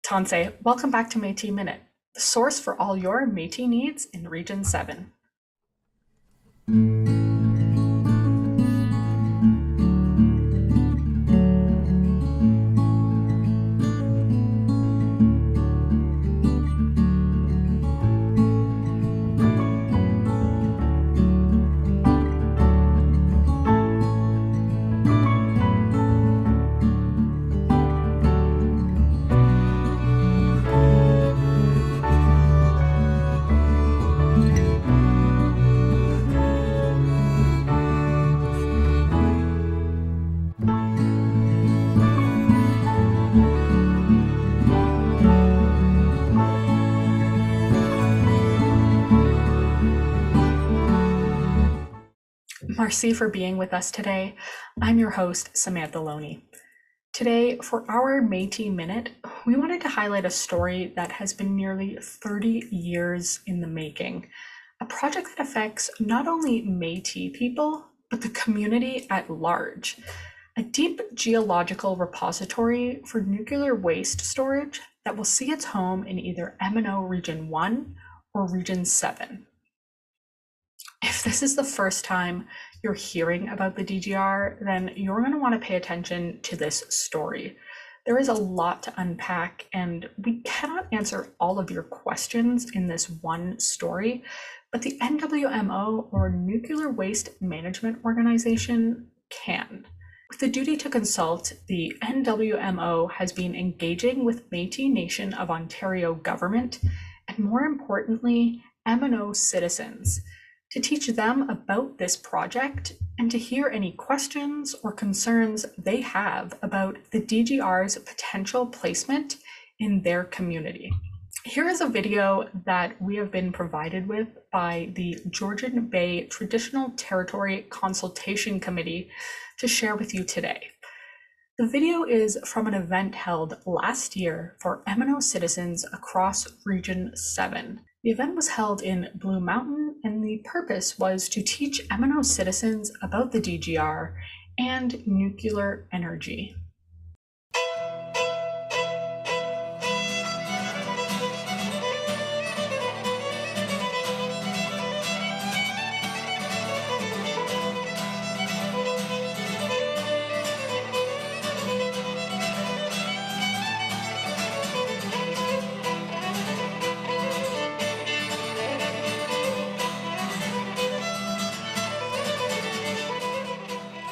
Tansei, welcome back to Métis Minute, the source for all your Métis needs in Region 7. Merci for being with us today. I'm your host, Samantha Loney. Today, for our Métis Minute, we wanted to highlight a story that has been nearly 30 years in the making, a project that affects not only Métis people, but the community at large. A deep geological repository for nuclear waste storage that will see its home in either M&O Region 1 or Region 7. If this is the first time you're hearing about the DGR, then you're going to want to pay attention to this story. There is a lot to unpack, and we cannot answer all of your questions in this one story, but the NWMO, or Nuclear Waste Management Organization, can. With the duty to consult, the NWMO has been engaging with Métis Nation of Ontario government, and more importantly, M&O citizens, to teach them about this project and to hear any questions or concerns they have about the DGR's potential placement in their community. Here is a video that we have been provided with by the Georgian Bay Traditional Territory Consultation Committee to share with you today. The video is from an event held last year for M&O citizens across Region 7. The event was held in Blue Mountain, and the purpose was to teach M&O citizens about the DGR and nuclear energy.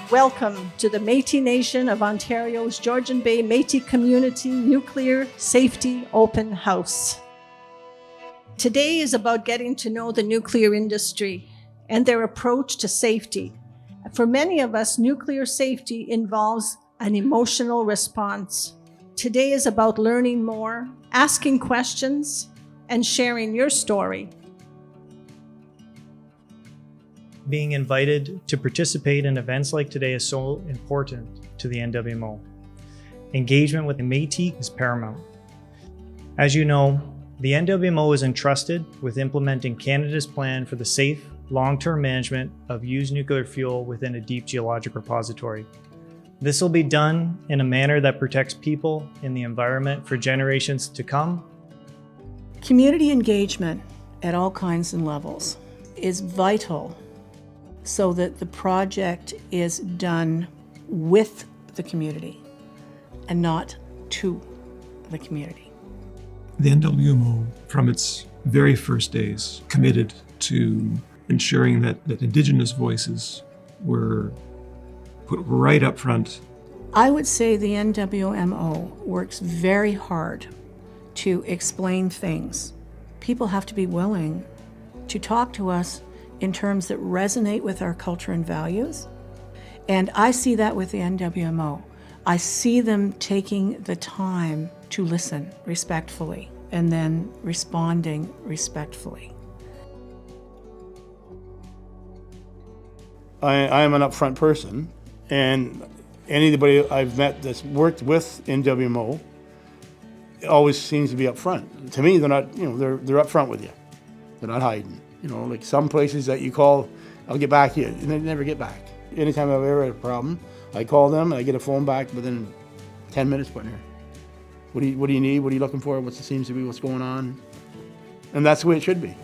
Welcome to the Métis Nation of Ontario's Georgian Bay Métis Community Nuclear Safety Open House. Today is about getting to know the nuclear industry and their approach to safety. For many of us, nuclear safety involves an emotional response. Today is about learning more, asking questions, and sharing your story. Being invited to participate in events like today is so important to the NWMO. Engagement with the Métis is paramount. As you know, the NWMO is entrusted with implementing Canada's plan for the safe, long-term management of used nuclear fuel within a deep geologic repository. This will be done in a manner that protects people and the environment for generations to come. Community engagement at all kinds and levels is vital so that the project is done with the community and not to the community. The NWMO, from its very first days, committed to ensuring that Indigenous voices were put right up front. I would say the NWMO works very hard to explain things. People have to be willing to talk to us in terms that resonate with our culture and values. And I see that with the NWMO. I see them taking the time to listen respectfully and then responding respectfully. I'm an upfront person, and anybody I've met that's worked with NWMO always seems to be upfront. To me, they're not, they're upfront with you. They're not hiding. Like some places that you call, I'll get back to you, and they never get back. Anytime I've ever had a problem, I call them and I get a phone back within 10 minutes, putting here. What do you need? What are you looking for? What seems to be what's going on? And that's the way it should be.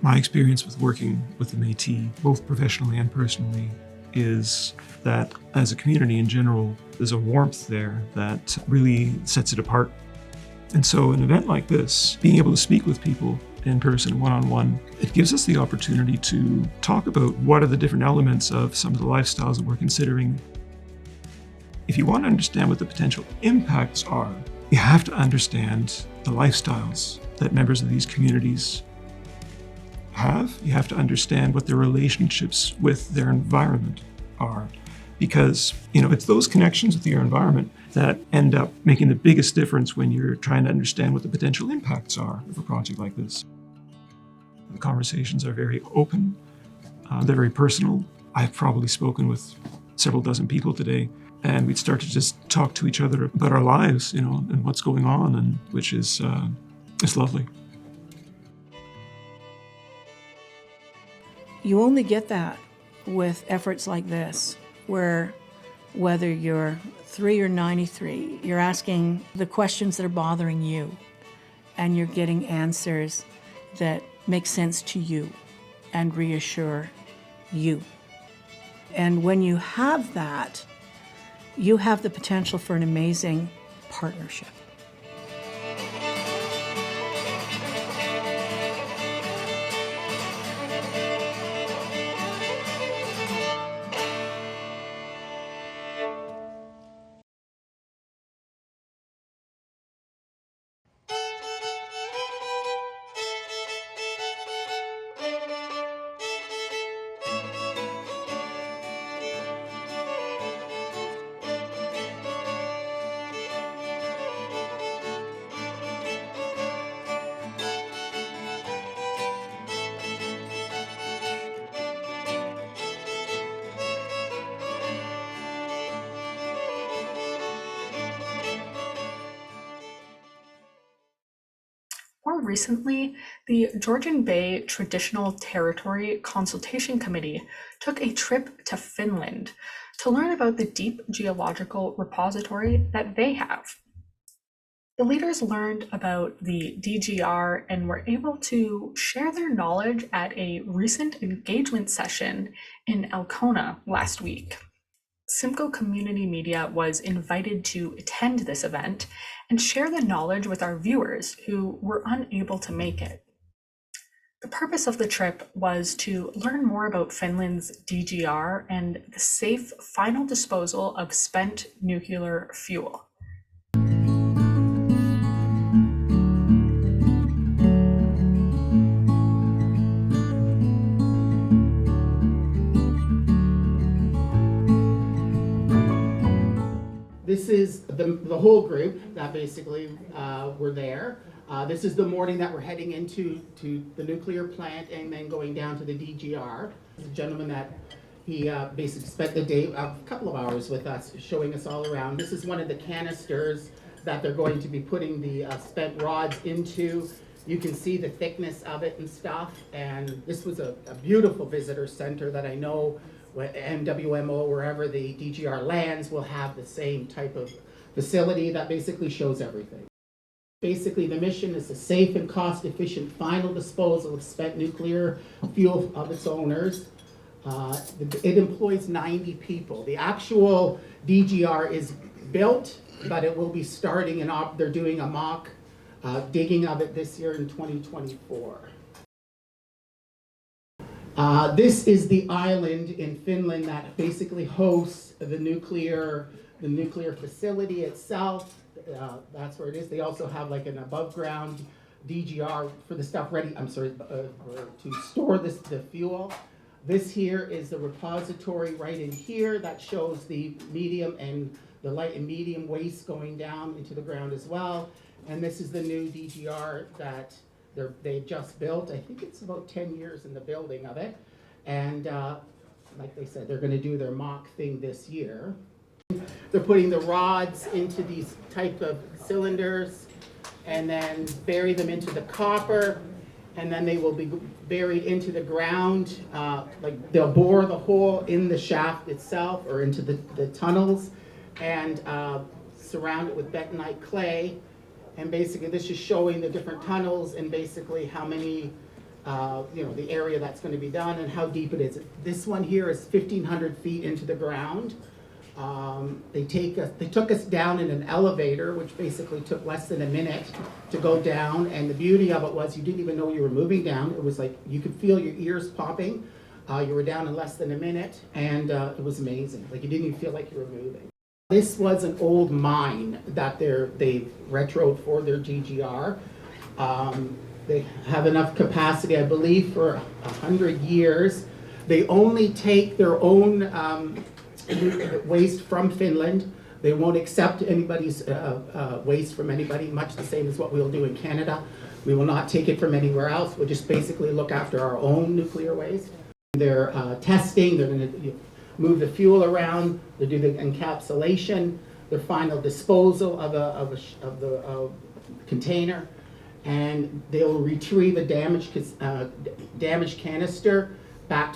My experience with working with the Métis, both professionally and personally, is that as a community in general, there's a warmth there that really sets it apart. And so an event like this, being able to speak with people in person, one-on-one, it gives us the opportunity to talk about what are the different elements of some of the lifestyles that we're considering. If you want to understand what the potential impacts are, you have to understand the lifestyles that members of these communities have. You have to understand what their relationships with their environment are. Because, it's those connections with your environment that end up making the biggest difference when you're trying to understand what the potential impacts are of a project like this. The conversations are very open, they're very personal. I've probably spoken with several dozen people today, and we'd start to just talk to each other about our lives, and what's going on, and which is it's lovely. You only get that with efforts like this, where whether you're 3 or 93, you're asking the questions that are bothering you, and you're getting answers that make sense to you and reassure you. And when you have that, you have the potential for an amazing partnership. More recently, the Georgian Bay Traditional Territory Consultation Committee took a trip to Finland to learn about the deep geological repository that they have. The leaders learned about the DGR and were able to share their knowledge at a recent engagement session in Elkona last week. Simcoe Community Media was invited to attend this event and share the knowledge with our viewers who were unable to make it. The purpose of the trip was to learn more about Finland's DGR and the safe final disposal of spent nuclear fuel. This is the whole group that basically were there. This is the morning that we're heading into the nuclear plant and then going down to the DGR. The gentleman that he basically spent the day, a couple of hours with us, showing us all around. This is one of the canisters that they're going to be putting the spent rods into. You can see the thickness of it and stuff. And this was a beautiful visitor center that I know NWMO, wherever the DGR lands, will have the same type of facility that basically shows everything. Basically, the mission is a safe and cost-efficient final disposal of spent nuclear fuel of its owners. It employs 90 people. The actual DGR is built, but it will be starting, and they're doing a mock digging of it this year in 2024. This is the island in Finland that basically hosts the nuclear facility itself. That's where it is. They also have like an above ground DGR for the stuff ready, to store the fuel. This here is the repository right in here that shows the medium and the light and medium waste going down into the ground as well. And this is the new DGR that they just built. I think it's about 10 years in the building of it. And like they said, they're going to do their mock thing this year. They're putting the rods into these type of cylinders and then bury them into the copper, and then they will be buried into the ground. Like they'll bore the hole in the shaft itself or into the tunnels, and surround it with bentonite clay. And basically this is showing the different tunnels and basically how many, the area that's going to be done and how deep it is. This one here is 1,500 feet into the ground. They took us down in an elevator, which basically took less than a minute to go down. And the beauty of it was you didn't even know you were moving down. It was like you could feel your ears popping. You were down in less than a minute, and it was amazing. Like you didn't even feel like you were moving. This was an old mine that they've retroed for their DGR. They have enough capacity, I believe, for 100 years. They only take their own waste from Finland. They won't accept anybody's waste from anybody, much the same as what we'll do in Canada. We will not take it from anywhere else. We'll just basically look after our own nuclear waste. They're testing, they're going to move the fuel around, they do the encapsulation, the final disposal of the container, and they'll retrieve a damaged canister back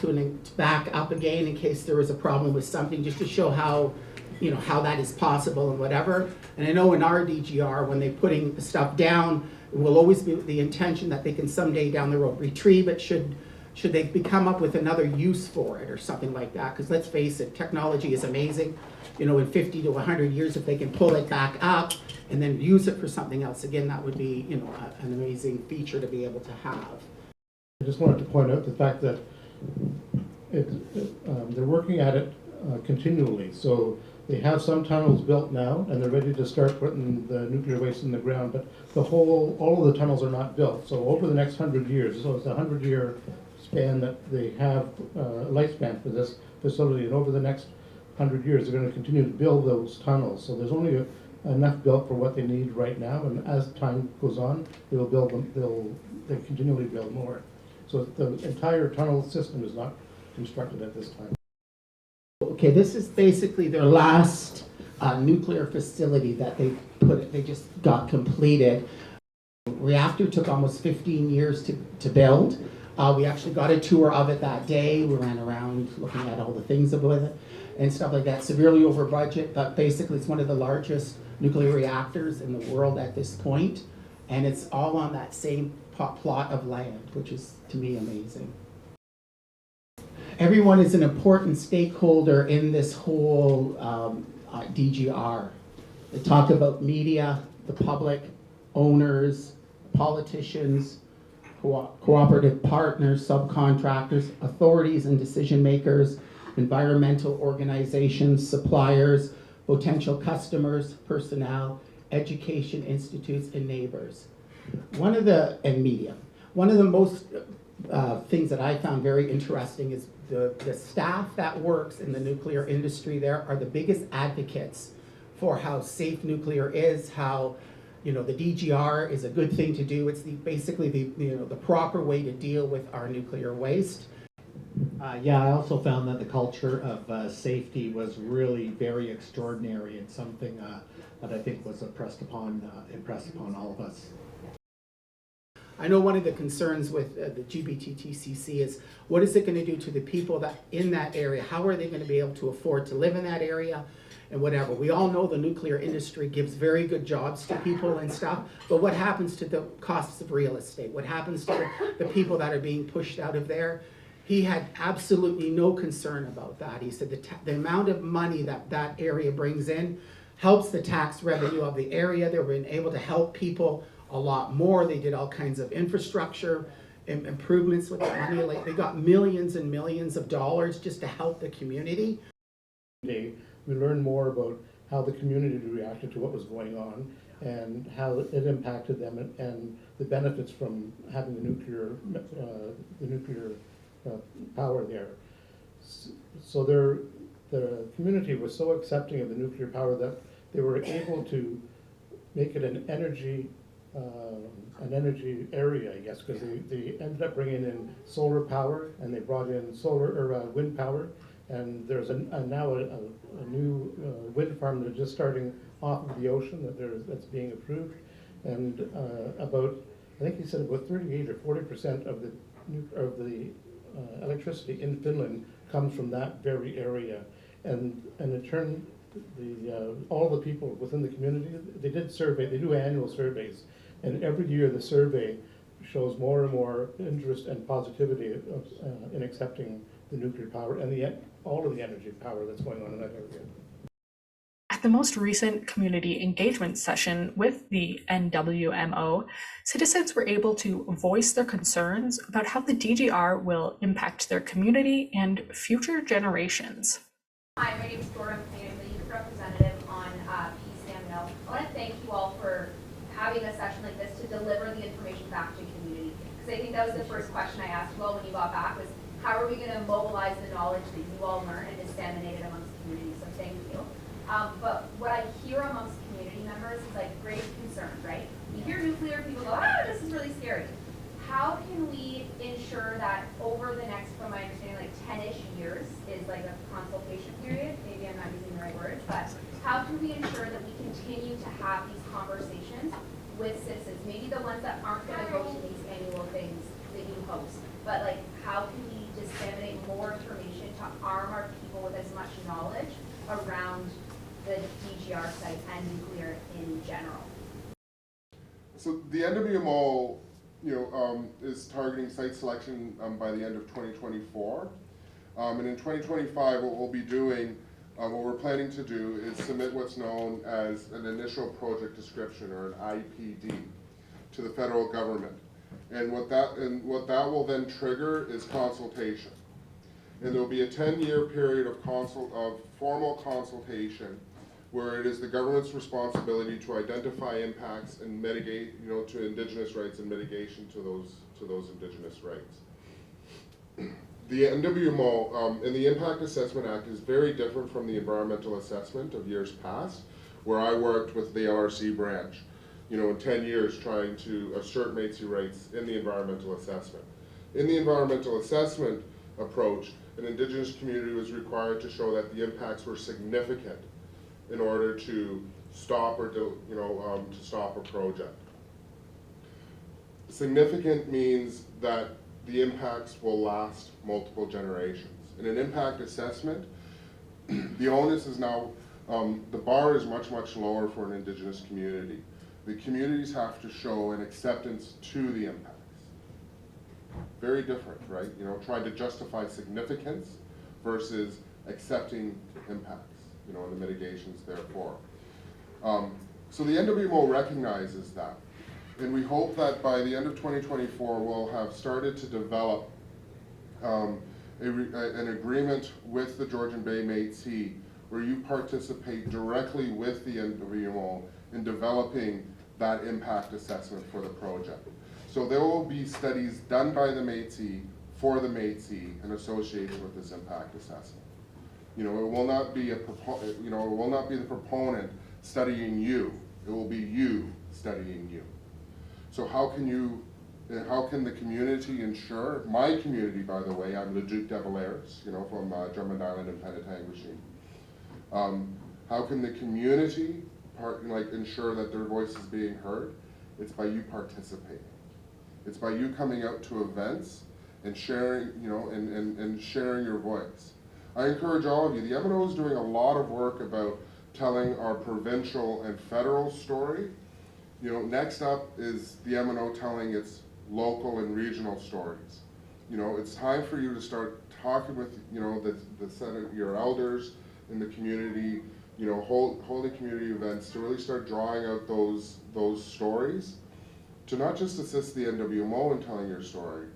up again in case there was a problem with something, just to show how that is possible and whatever. And I know in our DGR, when they're putting stuff down, it will always be the intention that they can someday down the road retrieve it should they come up with another use for it or something like that. Because let's face it, technology is amazing. In 50 to 100 years, if they can pull it back up and then use it for something else, again, that would be an amazing feature to be able to have. I just wanted to point out the fact that they're working at it continually. So they have some tunnels built now, and they're ready to start putting the nuclear waste in the ground. But all of the tunnels are not built. So over the next 100 years, so it's a 100-year span that they have lifespan for this facility, and over the next 100 years, they're going to continue to build those tunnels. So there's only enough built for what they need right now, and as time goes on, they will build them. They continually build more. So the entire tunnel system is not constructed at this time. Okay, this is basically their last nuclear facility that they just got completed. Reactor took almost 15 years to build. We actually got a tour of it that day. We ran around looking at all the things about it and stuff like that. Severely over budget, but basically it's one of the largest nuclear reactors in the world at this point. And it's all on that same plot of land, which is, to me, amazing. Everyone is an important stakeholder in this whole DGR. They talk about media, the public, owners, politicians, cooperative partners, subcontractors, authorities and decision makers, environmental organizations, suppliers, potential customers, personnel, education institutes, and neighbors. And media. One of the most things that I found very interesting is the staff that works in the nuclear industry there are the biggest advocates for how safe nuclear is, how the DGR is a good thing to do. It's basically the proper way to deal with our nuclear waste. Yeah, I also found that the culture of safety was really very extraordinary and something that I think was impressed upon all of us. I know one of the concerns with the GBTTCC is what is it going to do to the people that in that area? How are they going to be able to afford to live in that area and whatever? We all know the nuclear industry gives very good jobs to people and stuff, but what happens to the costs of real estate? What happens to the people that are being pushed out of there? He had absolutely no concern about that. He said the amount of money that area brings in helps the tax revenue of the area. They've been able to help people a lot more. They did all kinds of infrastructure improvements with that money. Like they got millions and millions of dollars just to help the community. We learned more about how the community reacted to what was going on and how it impacted them and the benefits from having the nuclear power there. So the community was so accepting of the nuclear power that they were able to make it an energy area, I guess, because they ended up bringing in solar power, and they brought in wind power, and there's now a new wind farm that's just starting off of the ocean that's being approved, and I think he said about 38 or 40% of the electricity in Finland comes from that very area, and in turn all the people within the community, they do annual surveys, and every year the survey shows more and more interest and positivity in accepting the nuclear power and all of the energy power that's going on in that area. At the most recent community engagement session with the NWMO, citizens were able to voice their concerns about how the DGR will impact their community and future generations. Hi, my name is Dora. I'm the youth representative on PSAM Mill. I want to thank you all for having a session like this to deliver the information back to the community. Because I think that was the first question I asked you all when you got back was, how are we going to mobilize the knowledge that you all learn and disseminate it amongst the community? So thank you. But what I hear amongst community members is like great concern, right? You hear nuclear, people go, this is really scary. How can we ensure that over the next, from my understanding, like 10-ish years is like a consultation period, maybe I'm not using the right words, but how can we ensure that we continue to have these conversations with citizens, maybe the ones that aren't going to go to these annual things that you host, but like how can we disseminate more information to arm our people with as much knowledge around the DGR site and nuclear in general? So the NWMO is targeting site selection by the end of 2024. And in 2025, what we'll be doing, what we're planning to do is submit what's known as an initial project description, or an IPD, to the federal government. And what that will then trigger is consultation. And there will be a 10-year period of formal consultation where it is the government's responsibility to identify impacts and mitigate, to Indigenous rights and mitigation to those Indigenous rights. The NWMO and the Impact Assessment Act is very different from the environmental assessment of years past, where I worked with the LRC branch, in 10 years trying to assert Métis rights in the environmental assessment. In the environmental assessment approach, an Indigenous community was required to show that the impacts were significant in order to stop to stop a project. Significant means that the impacts will last multiple generations. In an impact assessment, the onus is now, the bar is much, much lower for an Indigenous community. The communities have to show an acceptance to the impacts. Very different, right? Trying to justify significance versus accepting impacts. And the mitigations therefore. So the NWMO recognizes that, and we hope that by the end of 2024 we'll have started to develop an agreement with the Georgian Bay Métis where you participate directly with the NWMO in developing that impact assessment for the project. So there will be studies done by the Métis for the Métis in association with this impact assessment. It will not be it will not be the proponent studying you. It will be you studying you. So how can the community ensure, my community, by the way, I'm Leduc de Valers, from Drummond Island and Penetanguishene. How can the community ensure that their voice is being heard? It's by you participating. It's by you coming out to events and sharing, and sharing your voice. I encourage all of you. The MNO is doing a lot of work about telling our provincial and federal story. Next up is the MNO telling its local and regional stories. It's time for you to start talking with, the Senate, your elders in the community, holding community events to really start drawing out those stories, to not just assist the NWMO in telling your story,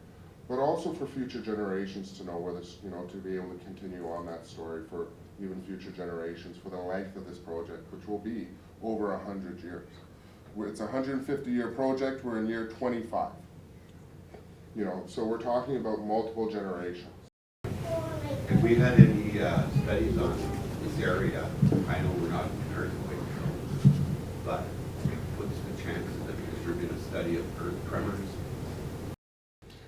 but also for future generations to know where this, to be able to continue on that story for even future generations for the length of this project, which will be over 100 years. It's a 150-year project, we're in year 25. So we're talking about multiple generations. Have we had any studies on this area? I know we're not in earthquake zone, but what's the chances that there's been a study of earth tremors?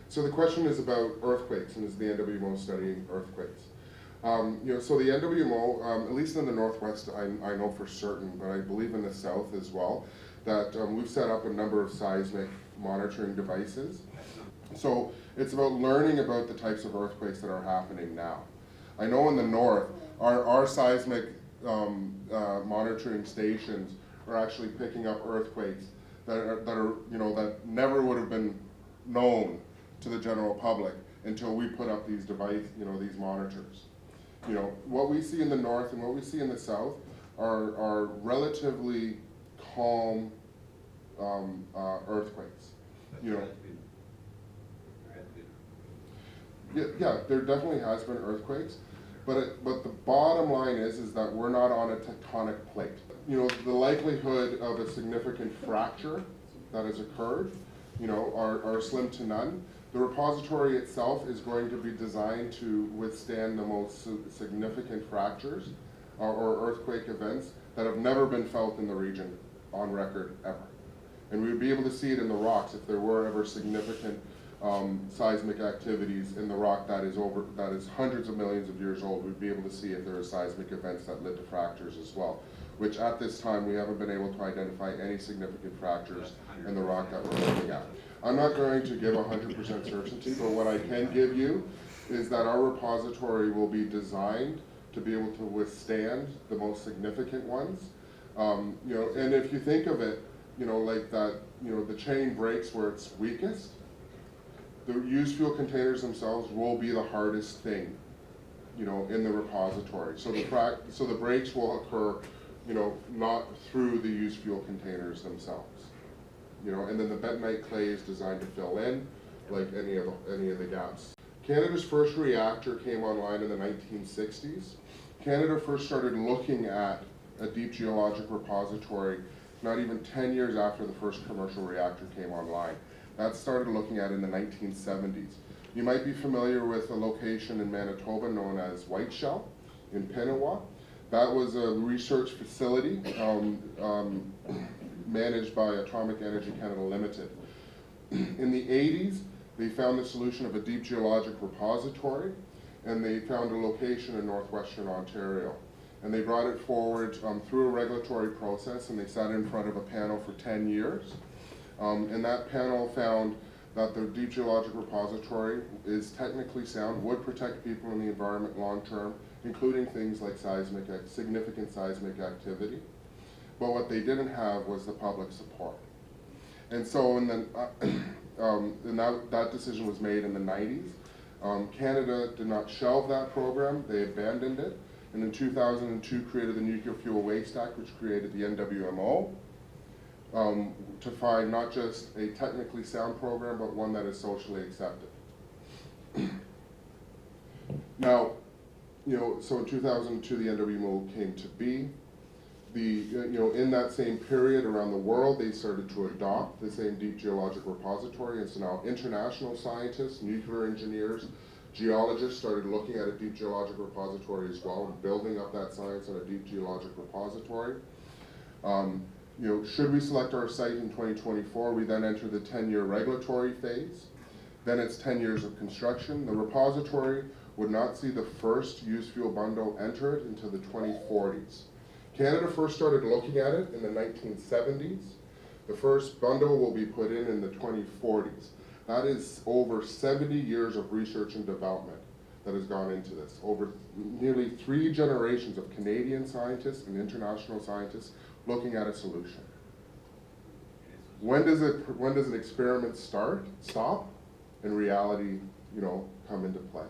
So the question is about earthquakes, and is the NWMO studying earthquakes? So the NWMO, at least in the Northwest, I know for certain, but I believe in the South as well, that we've set up a number of seismic monitoring devices. So it's about learning about the types of earthquakes that are happening now. I know in the North, our seismic monitoring stations are actually picking up earthquakes that are that never would have been known to the general public until we put up these these monitors. What we see in the north and what we see in the south are relatively calm earthquakes. Yeah, there definitely has been earthquakes, but the bottom line is that we're not on a tectonic plate. The likelihood of a significant fracture that has occurred, are slim to none. The repository itself is going to be designed to withstand the most significant fractures or earthquake events that have never been felt in the region on record ever. And we would be able to see it in the rocks if there were ever significant seismic activities in the rock that is hundreds of millions of years old. We'd be able to see if there are seismic events that led to fractures as well, which at this time we haven't been able to identify any significant fractures in the rock that we're looking at. I'm not going to give 100% certainty, but what I can give you is that our repository will be designed to be able to withstand the most significant ones. And if you think of it, like that, the chain breaks where it's weakest. The used fuel containers themselves will be the hardest thing, in the repository. So the breaks will occur, not through the used fuel containers themselves. And then the bentonite clay is designed to fill in, like any of the gaps. Canada's first reactor came online in the 1960s. Canada first started looking at a deep geologic repository not even 10 years after the first commercial reactor came online. That started looking at in the 1970s. You might be familiar with a location in Manitoba known as Whiteshell in Pinawa. That was a research facility managed by Atomic Energy Canada Limited. In the 80s, they found the solution of a deep geologic repository, and they found a location in northwestern Ontario. And they brought it forward through a regulatory process, and they sat in front of a panel for 10 years. And that panel found that the deep geologic repository is technically sound, would protect people and the environment long term, including things like significant seismic activity. But what they didn't have was the public support. And so that decision was made in the 90s. Canada did not shelve that program, they abandoned it. And in 2002 created the Nuclear Fuel Waste Act, which created the NWMO, to find not just a technically sound program, but one that is socially accepted. Now, so in 2002 the NWMO came to be. In that same period around the world, they started to adopt the same deep geologic repository, and so now international scientists, nuclear engineers, geologists started looking at a deep geologic repository as well and building up that science on a deep geologic repository. Should we select our site in 2024, we then enter the 10-year regulatory phase. Then it's 10 years of construction. The repository would not see the first used fuel bundle enter it until the 2040s. Canada first started looking at it in the 1970s. The first bundle will be put in the 2040s. That is over 70 years of research and development that has gone into this. Over nearly 3 generations of Canadian scientists and international scientists looking at a solution. When does an experiment stop, and reality, come into play?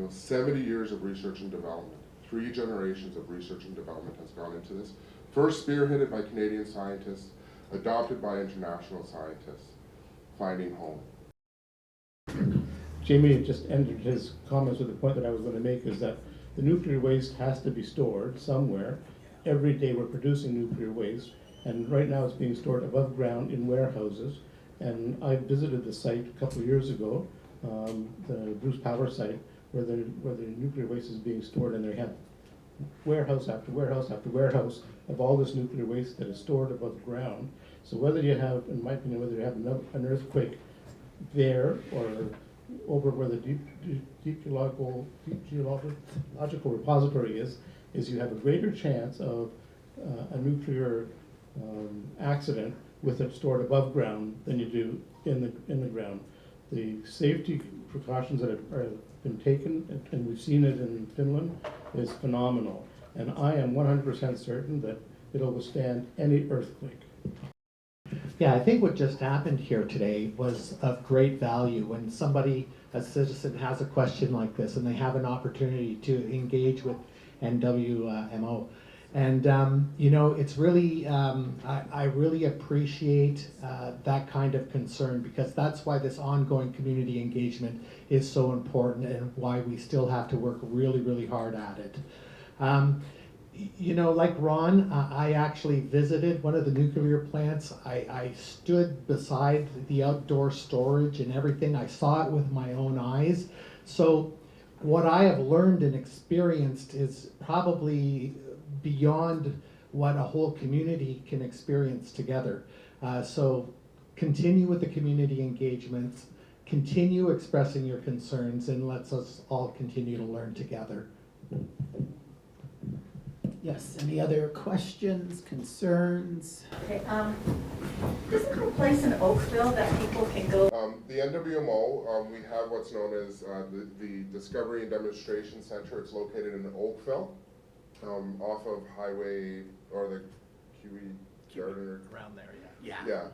70 years of research and development. 3 generations of research and development has gone into this. First spearheaded by Canadian scientists, adopted by international scientists, finding home. Jamie just ended his comments with the point that I was going to make, is that the nuclear waste has to be stored somewhere. Every day we're producing nuclear waste, and right now it's being stored above ground in warehouses. And I visited the site a couple of years ago, the Bruce Power site, where the nuclear waste is being stored, and they have warehouse after warehouse after warehouse of all this nuclear waste that is stored above ground. So whether you have, in my opinion, whether you have an earthquake there or over where the deep geological repository is you have a greater chance of a nuclear accident with it stored above ground than you do in the ground. The safety precautions that have been taken, and we've seen it in Finland, is phenomenal. And I am 100% certain that it'll withstand any earthquake. Yeah, I think what just happened here today was of great value. When somebody, a citizen, has a question like this and they have an opportunity to engage with NWMO. And, you know, it's really, I really appreciate that kind of concern, because that's why this ongoing community engagement is so important and why we still have to work really, really hard at it. You know, like Ron, I actually visited one of the nuclear plants. I stood beside the outdoor storage and everything. I saw it with my own eyes. So what I have learned and experienced is probably beyond what a whole community can experience together. So continue with the community engagements, continue expressing your concerns, and let's us all continue to learn together. Yes, any other questions, concerns? Okay, isn't there a place in Oakville that people can go? The NWMO, we have what's known as the Discovery and Demonstration Center. It's located in Oakville, off of Highway, or the QE Garden. Around there, yeah. Yeah.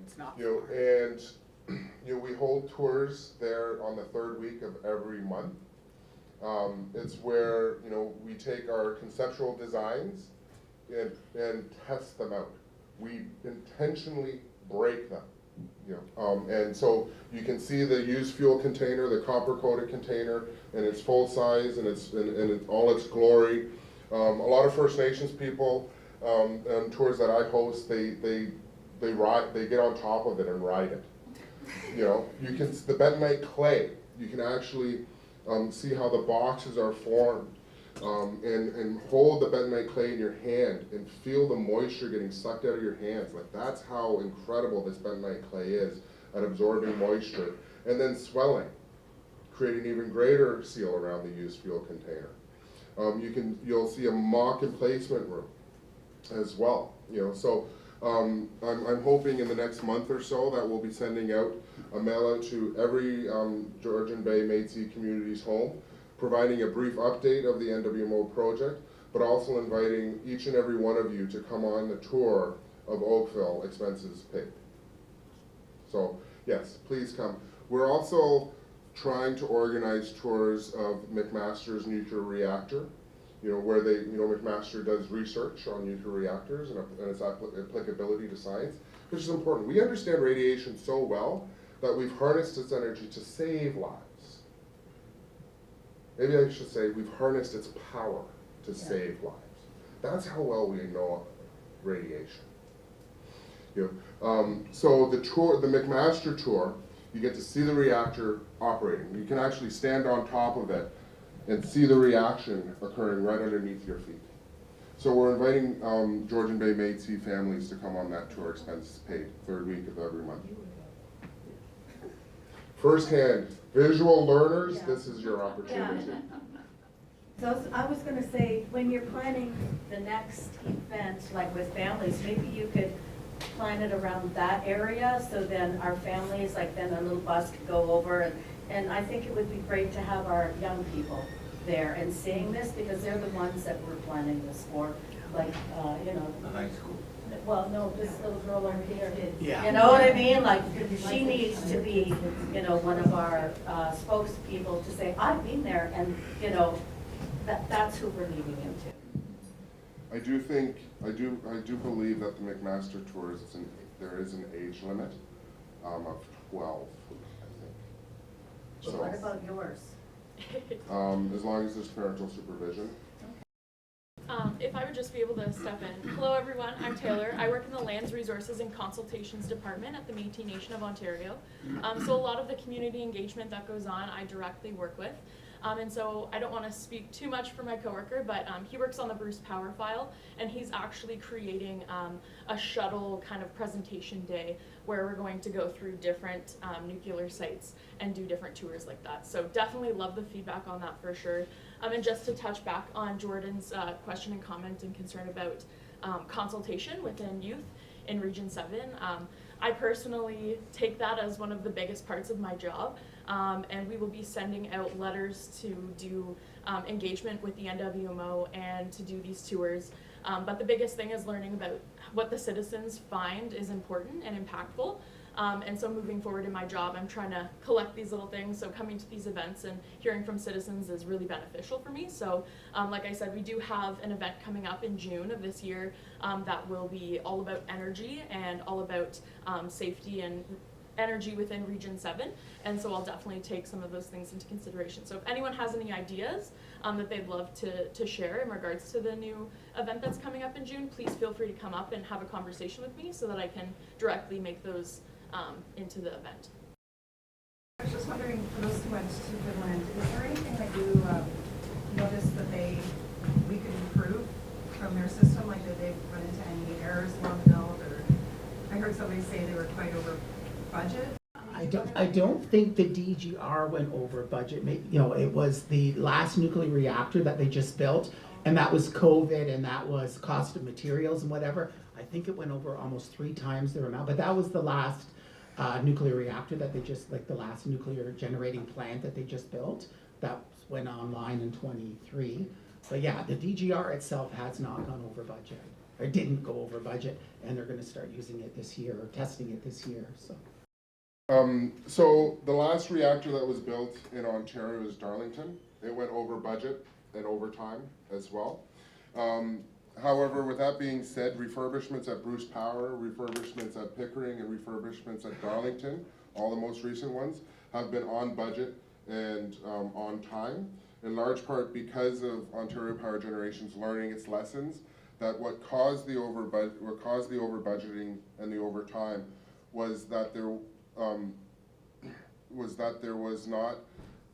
It's not you know, and you know, we hold tours there on the third week of every month. It's where, you know, we take our conceptual designs and test them out. We intentionally break them, you know. And so you can see the used fuel container, the copper coated container, and it's full size and it's in all its glory. A lot of First Nations people on tours that I host, they get on top of it and ride it. You know, you can the bentonite clay. You can actually see how the boxes are formed, and hold the bentonite clay in your hand and feel the moisture getting sucked out of your hands. Like, that's how incredible this bentonite clay is at absorbing moisture. And then swelling, creating even greater seal around the used fuel container. You'll see a mock emplacement room as well. You know, so I'm hoping in the next month or so that we'll be sending out a mail out to every Georgian Bay Métis community's home, providing a brief update of the NWMO project, but also inviting each and every one of you to come on the tour of Oakville, expenses paid. So yes, please come. We're also trying to organize tours of McMaster's nuclear reactor, you know, where they, you know, McMaster does research on nuclear reactors and its applicability to science, which is important. We understand radiation so well that we've harnessed its energy to save lives. Maybe I should say we've harnessed its power to save lives. That's how well we know radiation. You know, so the tour, the McMaster tour, you get to see the reactor operating. You can actually stand on top of it and see the reaction occurring right underneath your feet. So we're inviting Georgian Bay Métis families to come on that tour, expenses paid, third week of every month. First-hand, visual learners, this is your opportunity. Yeah. So I was going to say, when you're planning the next event, like with families, maybe you could plan it around that area, so then our families, like then a little bus could go over, and I think it would be great to have our young people there and seeing this, because they're the ones that we're planning this for, like, you know. The high school. Well, no, this little girl over here. Yeah. You know what I mean? Like, she needs to be, you know, one of our spokespeople to say, I've been there, and, you know, that's who we're leading into. I do believe that the McMaster tours, there is an age limit of 12, I think. So what about yours? As long as there's parental supervision. If I would just be able to step in. Hello everyone, I'm Taylor. I work in the Lands, Resources and Consultations Department at the Métis Nation of Ontario. So a lot of the community engagement that goes on, I directly work with. And so I don't want to speak too much for my coworker, but he works on the Bruce Power File, and he's actually creating a shuttle kind of presentation day where we're going to go through different nuclear sites and do different tours like that. So definitely love the feedback on that for sure. And just to touch back on Jordan's question and comment and concern about consultation within youth in Region 7, I personally take that as one of the biggest parts of my job. and we will be sending out letters to do engagement with the NWMO and to do these tours. But the biggest thing is learning about what the citizens find is important and impactful. And so moving forward in my job, I'm trying to collect these little things. So coming to these events and hearing from citizens is really beneficial for me. So like I said, we do have an event coming up in June of this year that will be all about energy and all about safety and energy within Region 7. And so I'll definitely take some of those things into consideration. So if anyone has any ideas that they'd love to share in regards to the new event that's coming up in June, please feel free to come up and have a conversation with me so that I can directly make those into the event. I was just wondering, for those who went to Finland, is there anything that you noticed that we could improve from their system? Like, did they run into any errors along the belt? Or I heard somebody say they were quite over budget. I don't think the DGR went over budget. It was the last nuclear reactor that they just built, and that was COVID, and that was cost of materials and whatever. I think it went over almost 3 times their amount, but that was the last nuclear reactor that they just, like the last nuclear generating plant that they just built. That went online in 23. But yeah, the DGR itself has not gone over budget. Or didn't go over budget, and they're gonna start using it this year, or testing it this year, so. So the last reactor that was built in Ontario is Darlington. It went over budget and over time as well. However, with that being said, refurbishments at Bruce Power, refurbishments at Pickering, and refurbishments at Darlington, all the most recent ones, have been on budget and on time, in large part because of Ontario Power Generation's learning its lessons, that what caused the over budgeting and the overtime was that there was not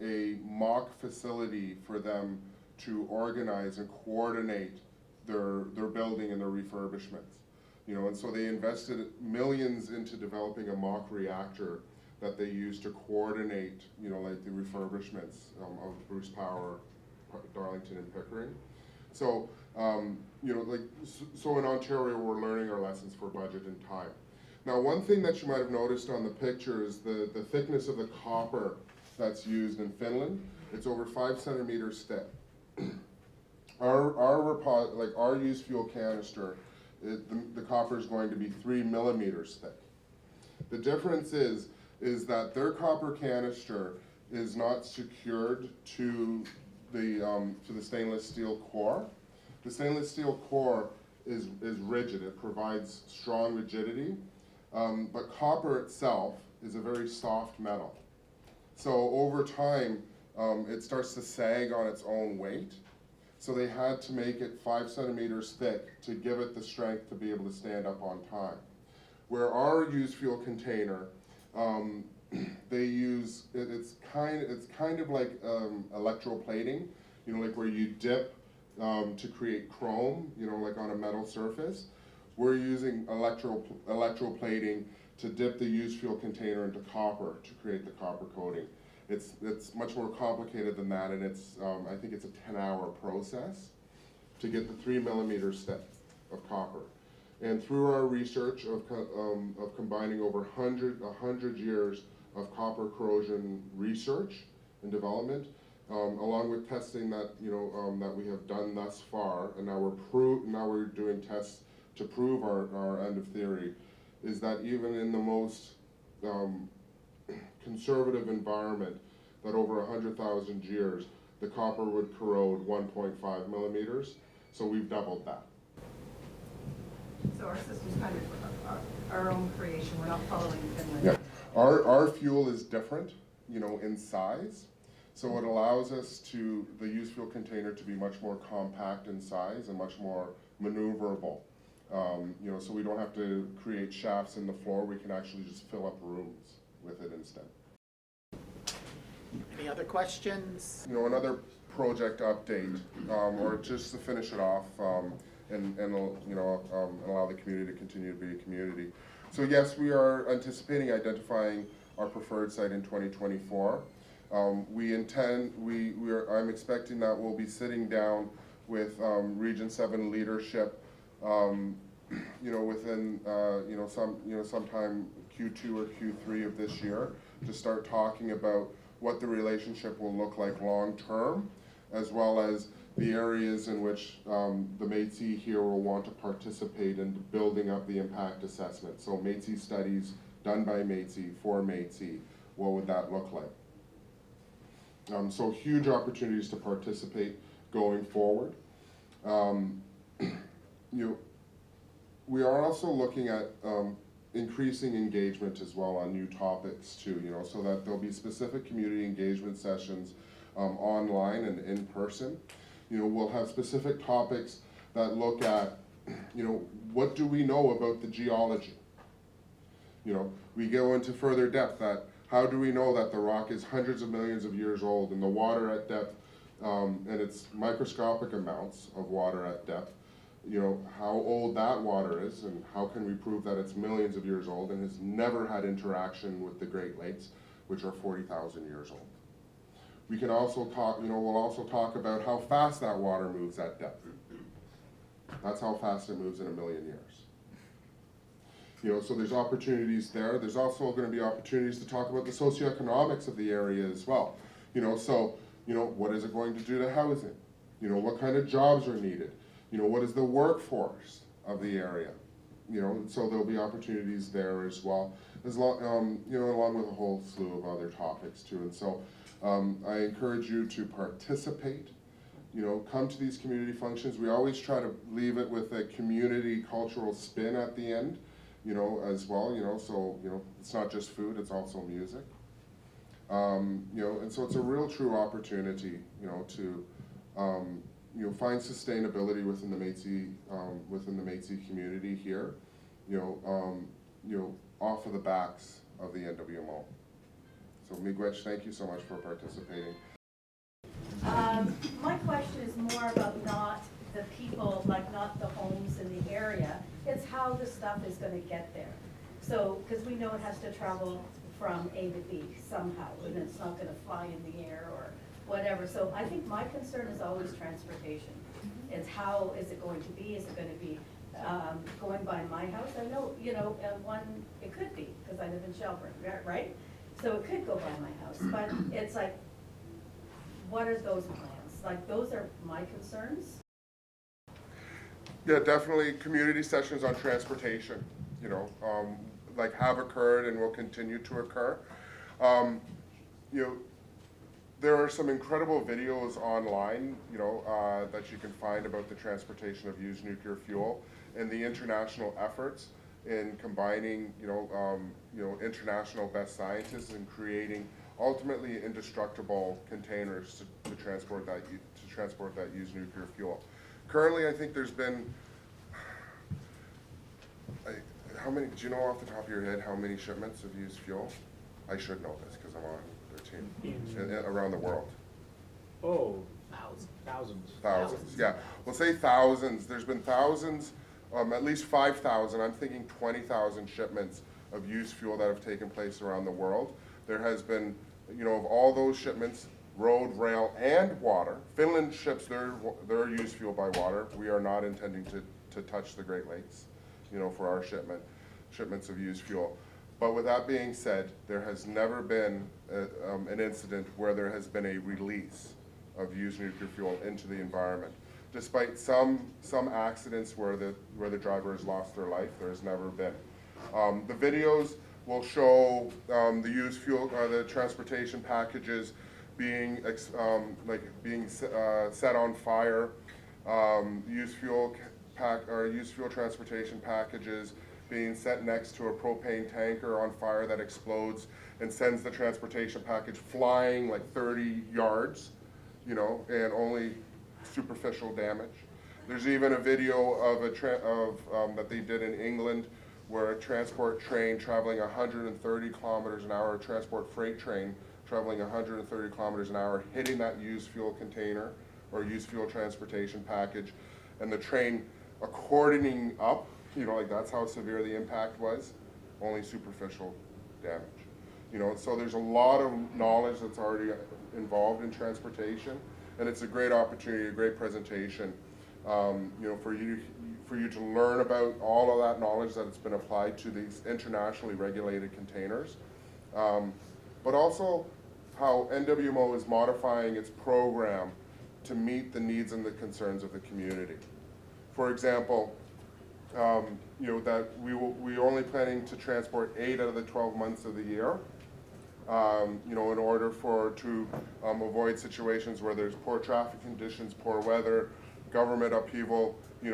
a mock facility for them to organize and coordinate their building and their refurbishments, and so they invested millions into developing a mock reactor that they used to coordinate, like the refurbishments of Bruce Power, Darlington, and Pickering. So, so in Ontario, we're learning our lessons for budget and time. Now, one thing that you might have noticed on the picture is the thickness of the copper that's used in Finland. It's over 5 centimeters thick. Our used fuel canister, the copper is going to be 3 millimeters thick. The difference is that their copper canister is not secured to the stainless steel core. The stainless steel core is rigid. It provides strong rigidity, but copper itself is a very soft metal. So over time, it starts to sag on its own weight. So they had to make it 5 centimeters thick to give it the strength to be able to stand up on time. Where our used fuel container, they use, it's kind of like electroplating, like where you dip to create chrome, like on a metal surface. We're using electroplating to dip the used fuel container into copper to create the copper coating. It's much more complicated than that, and I think it's a 10-hour process to get the 3 millimeters thick of copper. And through our research of combining over 100 years of copper corrosion research and development, along with testing that that we have done thus far, and now we're doing tests to prove our end of theory, is that even in the most conservative environment, that over 100,000 years, the copper would corrode 1.5 millimeters. So we've doubled that. So our system's kind of our own creation. We're not following Finland. Yeah, our fuel is different, in size. So it allows us the used fuel container to be much more compact in size and much more maneuverable. So we don't have to create shafts in the floor. We can actually just fill up rooms with it instead. Any other questions? Another project update, or just to finish it off, and allow the community to continue to be a community. So yes, we are anticipating identifying our preferred site in 2024. I'm expecting that we'll be sitting down with Region 7 leadership, within sometime Q2 or Q3 of this year, to start talking about what the relationship will look like long term, as well as the areas in which the Métis here will want to participate in building up the impact assessment. So Métis studies done by Métis for Métis, what would that look like? So huge opportunities to participate going forward. We are also looking at increasing engagement as well on new topics too, so that there'll be specific community engagement sessions online and in person. We'll have specific topics that look at, what do we know about the geology? We go into further depth that how do we know that the rock is hundreds of millions of years old and the water at depth, and it's microscopic amounts of water at depth, how old that water is and how can we prove that it's millions of years old and has never had interaction with the Great Lakes, which are 40,000 years old. We can also talk, we'll also talk about how fast that water moves at depth. That's how fast it moves in a million years. So there's opportunities there. There's also going to be opportunities to talk about the socioeconomics of the area as well. What is it going to do to housing? What kind of jobs are needed? What is the workforce of the area? So there'll be opportunities there as well, along with a whole slew of other topics too. And so I encourage you to participate. Come to these community functions. We always try to leave it with a community cultural spin at the end, as well. So it's not just food; it's also music. And so it's a real true opportunity, to find sustainability within the Métis community here, off of the backs of the NWMO. So Miigwech, thank you so much for participating. My question is more about not the people, like not the homes in the area. It's how the stuff is going to get there. So, because we know it has to travel from A to B somehow, and it's not going to fly in the air or whatever. So I think my concern is always transportation. It's how is it going to be? Is it going to be going by my house? I know, it could be, because I live in Shelburne, right? So it could go by my house, but it's like, what are those plans? Like, those are my concerns. Yeah, definitely community sessions on transportation, have occurred and will continue to occur. There are some incredible videos online, that you can find about the transportation of used nuclear fuel and the international efforts in combining, international best scientists and creating ultimately indestructible containers to transport that used nuclear fuel. Currently, I think there's been, how many? Do you know off the top of your head how many shipments of used fuel? I should know this because I'm on their team around the world. Oh, thousands. Yeah, we'll say thousands. There's been thousands, at least 5,000. I'm thinking 20,000 shipments of used fuel that have taken place around the world. There has been, of all those shipments, road, rail, and water. Finland ships their used fuel by water. We are not intending to touch the Great Lakes, for our shipments of used fuel. But with that being said, there has never been an incident where there has been a release of used nuclear fuel into the environment. Despite some accidents where the driver has lost their life, there has never been. The videos will show the used fuel, the transportation packages being set on fire, used fuel transportation packages being set next to a propane tanker on fire that explodes and sends the transportation package flying like 30 yards, and only superficial damage. There's even a video of that they did in England where a transport train traveling 130 kilometers an hour, a transport freight train traveling 130 kilometers an hour, hitting that used fuel container or used fuel transportation package, and the train accordioning up, that's how severe the impact was, only superficial damage. So there's a lot of knowledge that's already involved in transportation, and it's a great opportunity, a great presentation, for you to learn about all of that knowledge that has been applied to these internationally regulated containers, but also how NWMO is modifying its program to meet the needs and the concerns of the community. For example, that we're only planning to transport 8 out of the 12 months of the year, in order to avoid situations where there's poor traffic conditions, poor weather, government upheaval. We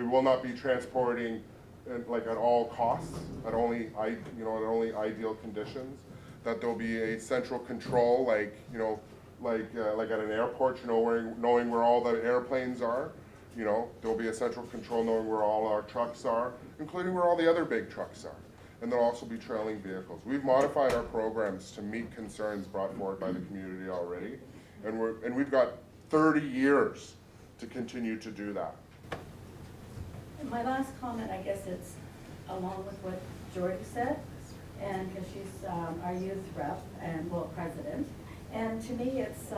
will not be transporting at all costs, at only ideal conditions. That there'll be a central control, like at an airport, knowing where all the airplanes are. There'll be a central control knowing where all our trucks are, including where all the other big trucks are. And there'll also be trailing vehicles. We've modified our programs to meet concerns brought forward by the community already. And we've got 30 years to continue to do that. And my last comment, I guess it's along with what Jordy said, and because she's our youth rep and president. And to me, it's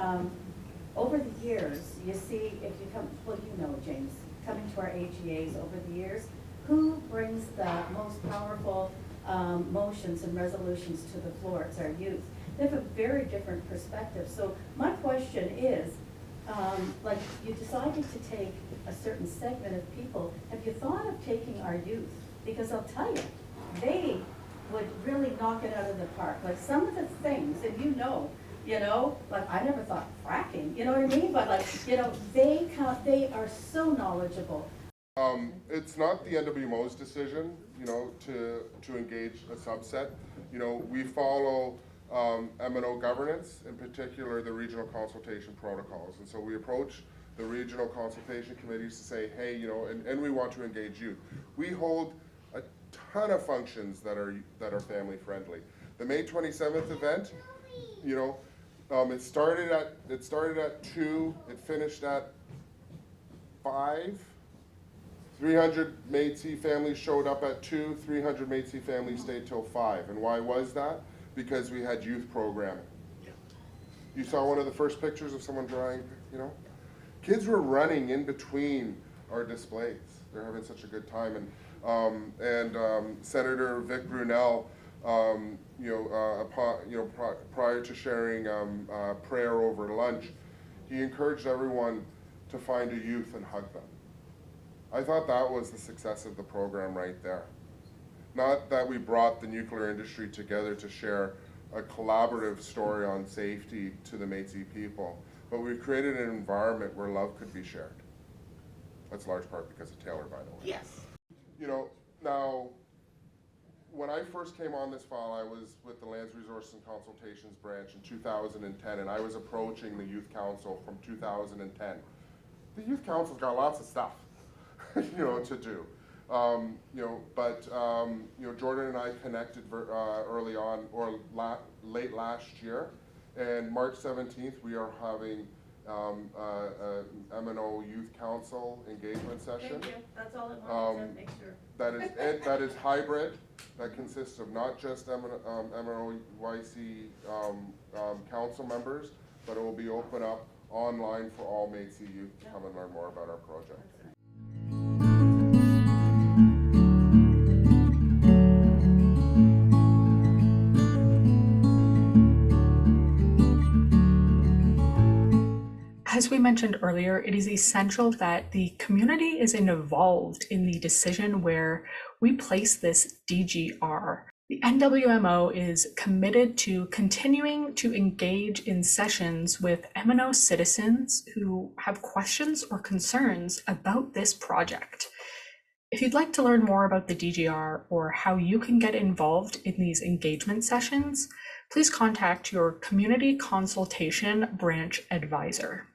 over the years, you see, if you come, James, coming to our AGAs over the years, who brings the most powerful motions and resolutions to the floor? It's our youth. They have a very different perspective. So my question is, you decided to take a certain segment of people. Have you thought of taking our youth? Because I'll tell you, they would really knock it out of the park. Like some of the things, and I never thought fracking, you know what I mean? But they are so knowledgeable. It's not the NWMO's decision, to engage a subset. We follow M&O governance, in particular the regional consultation protocols. And so we approach the regional consultation committees to say, hey, and we want to engage you. We hold a ton of functions that are family friendly. The May 27th event, it started at 2, it finished at 5. 300 Métis families showed up at 2, 300 Métis families stayed till 5. And why was that? Because we had youth programming. You saw one of the first pictures of someone drawing, Kids were running in between our displays. They're having such a good time. And Senator Vic Brunel, prior to sharing prayer over lunch, he encouraged everyone to find a youth and hug them. I thought that was the success of the program right there. Not that we brought the nuclear industry together to share a collaborative story on safety to the Métis people, but we created an environment where love could be shared. That's large part because of Taylor, by the way. Yes. Now, when I first came on this file, I was with the Lands Resources and Consultations branch in 2010, and I was approaching the Youth Council from 2010. The Youth Council's got lots of stuff, to do. Jordan and I connected early on, or late last year, and March 17th we are having M&O Youth Council engagement session. Thank you. That's all I wanted to make sure. That is hybrid. That consists of not just MNOYC council members, but it will be open up online for all Métis youth to come and learn more about our project. As we mentioned earlier, it is essential that the community is involved in the decision where we place this DGR. The NWMO is committed to continuing to engage in sessions with M&O citizens who have questions or concerns about this project. If you'd like to learn more about the DGR or how you can get involved in these engagement sessions, please contact your Community Consultation Branch Advisor.